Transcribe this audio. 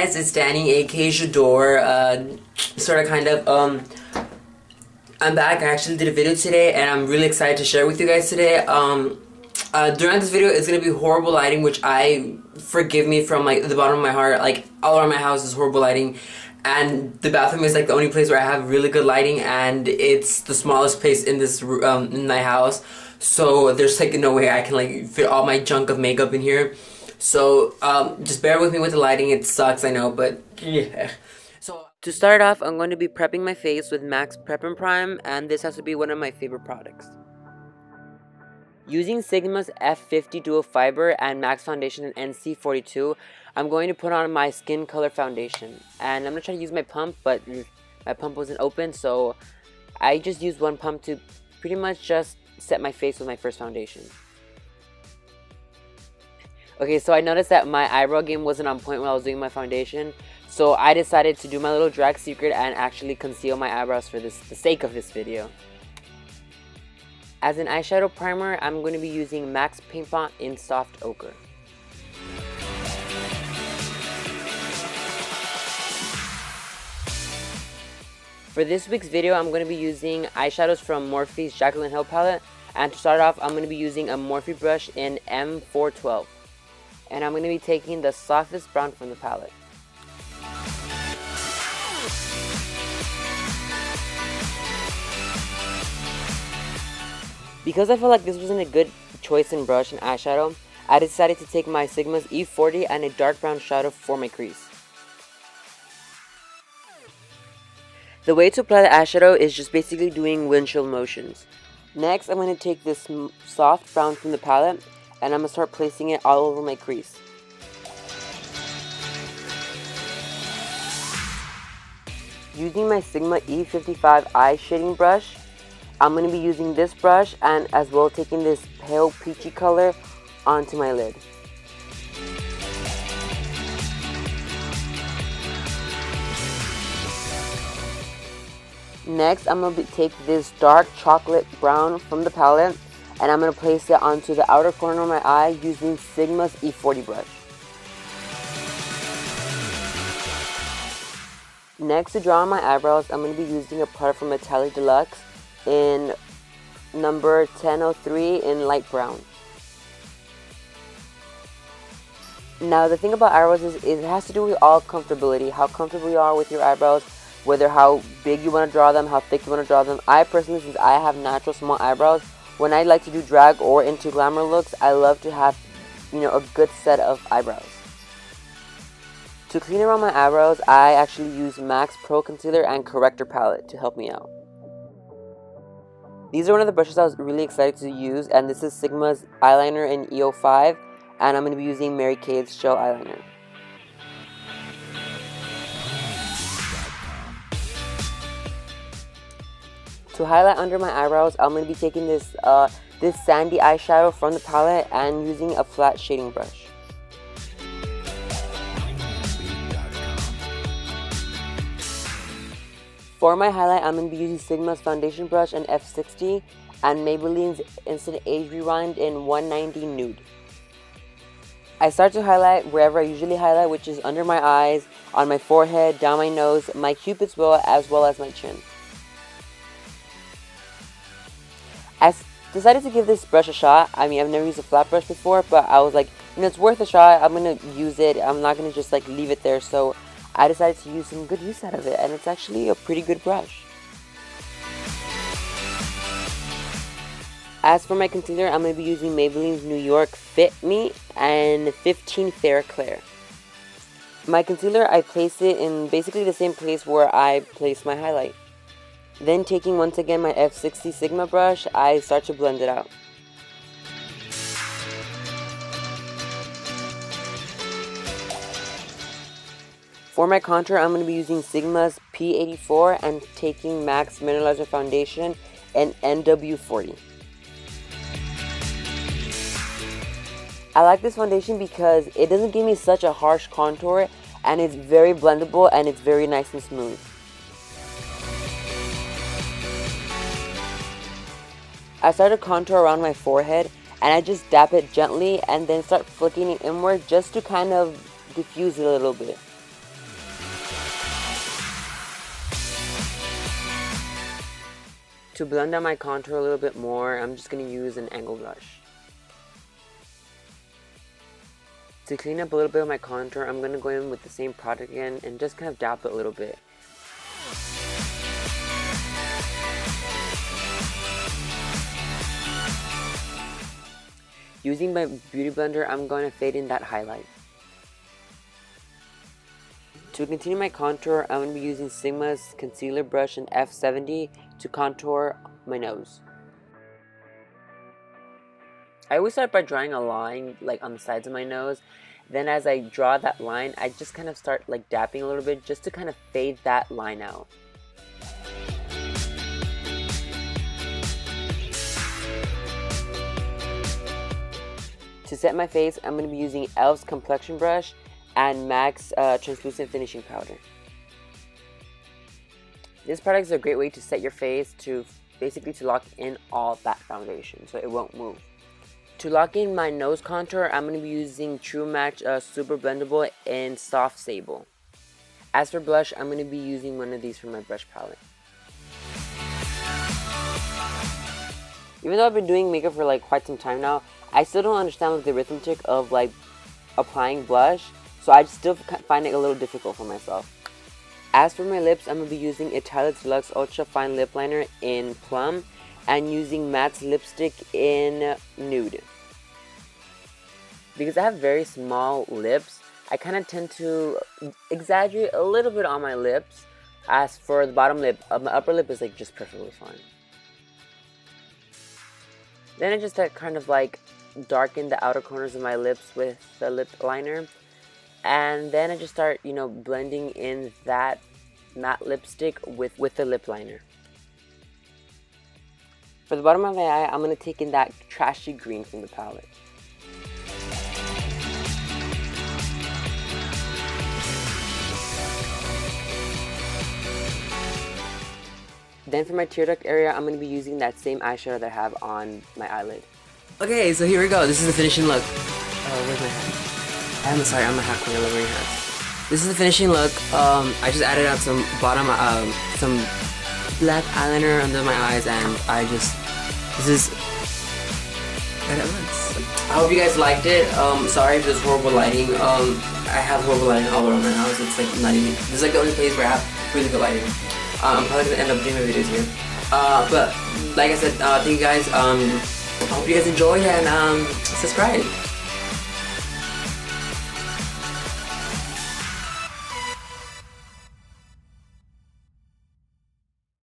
guys, it's Danny, aka Jador. I'm back. I actually did a video today, and I'm really excited to share with you guys today. During this video, it's gonna be horrible lighting, which forgive me from like the bottom of my heart. Like all around my house is horrible lighting, and the bathroom is like the only place where I have really good lighting, and it's the smallest place in this in my house. So there's like no way I can like fit all my junk of makeup in here. So just bear with me with the lighting. It sucks, I know, but yeah. So to start off, I'm going to be prepping my face with Max Prep and Prime, and this has to be one of my favorite products. Using Sigma's F50 Dual Fiber and Max Foundation in NC42, I'm going to put on my Skin Color Foundation. And I'm going to try to use my pump, but my pump wasn't open, so I just used one pump to pretty much just set my face with my first foundation. Okay, so I noticed that my eyebrow game wasn't on point while I was doing my foundation, so I decided to do my little drag secret and actually conceal my eyebrows for the sake of this video. As an eyeshadow primer, I'm going to be using MAC Paint Pot in Soft Ochre. For this week's video, I'm going to be using eyeshadows from Morphe's Jaclyn Hill palette, and to start off, I'm going to be using a Morphe brush in M412. And I'm going to be taking the softest brown from the palette. Because I felt like this wasn't a good choice in brush and eyeshadow, I decided to take my Sigma's E40 and a dark brown shadow for my crease. The way to apply the eyeshadow is just basically doing windshield motions. Next, I'm going to take this soft brown from the palette, and I'm going to start placing it all over my crease. Using my Sigma E55 eye shading brush, I'm going to be using this brush and as well taking this pale peachy color onto my lid. Next, I'm going to take this dark chocolate brown from the palette, and I'm going to place it onto the outer corner of my eye using Sigma's E40 brush. Next, to draw on my eyebrows, I'm going to be using a product from Metallic Deluxe in number 1003 in light brown. Now, the thing about eyebrows is it has to do with all comfortability, how comfortable you are with your eyebrows, whether how big you want to draw them, how thick you want to draw them. I personally, since I have natural small eyebrows, when I like to do drag or into glamour looks, I love to have, a good set of eyebrows. To clean around my eyebrows, I actually use MAC's Pro Concealer and Corrector Palette to help me out. These are one of the brushes I was really excited to use, and this is Sigma's eyeliner in E05, and I'm going to be using Mary Kay's Shell Eyeliner. To highlight under my eyebrows, I'm going to be taking this sandy eyeshadow from the palette and using a flat shading brush. For my highlight, I'm going to be using Sigma's foundation brush in F60 and Maybelline's Instant Age Rewind in 190 Nude. I start to highlight wherever I usually highlight, which is under my eyes, on my forehead, down my nose, my cupid's bow, as well as my chin. I decided to give this brush a shot. I mean, I've never used a flat brush before, but I was like, it's worth a shot. I'm going to use it. I'm not going to just like leave it there. So I decided to use some good use out of it, and it's actually a pretty good brush. As for my concealer, I'm going to be using Maybelline's New York Fit Me and 15 Fair Clair. My concealer, I place it in basically the same place where I place my highlight. Then taking once again my F60 Sigma brush, I start to blend it out. For my contour, I'm going to be using Sigma's P84 and taking MAC's Mineralizer Foundation in NW40. I like this foundation because it doesn't give me such a harsh contour, and it's very blendable and it's very nice and smooth. I start to contour around my forehead, and I just dab it gently and then start flicking it inward just to kind of diffuse it a little bit. To blend out my contour a little bit more, I'm just going to use an angle brush. To clean up a little bit of my contour, I'm going to go in with the same product again and just kind of dab it a little bit. Using my beauty blender, I'm going to fade in that highlight. To continue my contour, I'm going to be using Sigma's concealer brush in F70 to contour my nose. I always start by drawing a line like on the sides of my nose. Then as I draw that line, I just kind of start like dapping a little bit just to kind of fade that line out. To set my face, I'm going to be using e.l.f.'s complexion brush and MAC's translucent finishing powder. This product is a great way to set your face to basically to lock in all that foundation so it won't move. To lock in my nose contour, I'm going to be using True Match Super Blendable in Soft Sable. As for blush, I'm going to be using one of these from my brush palette. Even though I've been doing makeup for like quite some time now, I still don't understand like the arithmetic of like applying blush, so I still find it a little difficult for myself. As for my lips, I'm going to be using Italia Deluxe Ultra Fine Lip Liner in Plum and using Matte's lipstick in Nude. Because I have very small lips, I kind of tend to exaggerate a little bit on my lips. As for the bottom lip, my upper lip is like just perfectly fine. Then I just kind of like darken the outer corners of my lips with the lip liner. And then I just start, blending in that matte lipstick with the lip liner. For the bottom of my eye, I'm going to take in that trashy green from the palette. Then for my tear duct area, I'm going to be using that same eyeshadow that I have on my eyelid. Okay, so here we go. This is the finishing look. Oh, where's my hat? I'm sorry, I'm a hat queen. I love wearing hats. This is the finishing look. I just added on some some black eyeliner under my eyes, and this is what it looks. I hope you guys liked it. Sorry if there's horrible lighting. I have horrible lighting all over my house. It's like not even. This is like the only place where I have really good lighting. I'm probably gonna end up doing my videos here. But like I said, thank you guys. I hope you guys enjoyed and subscribe.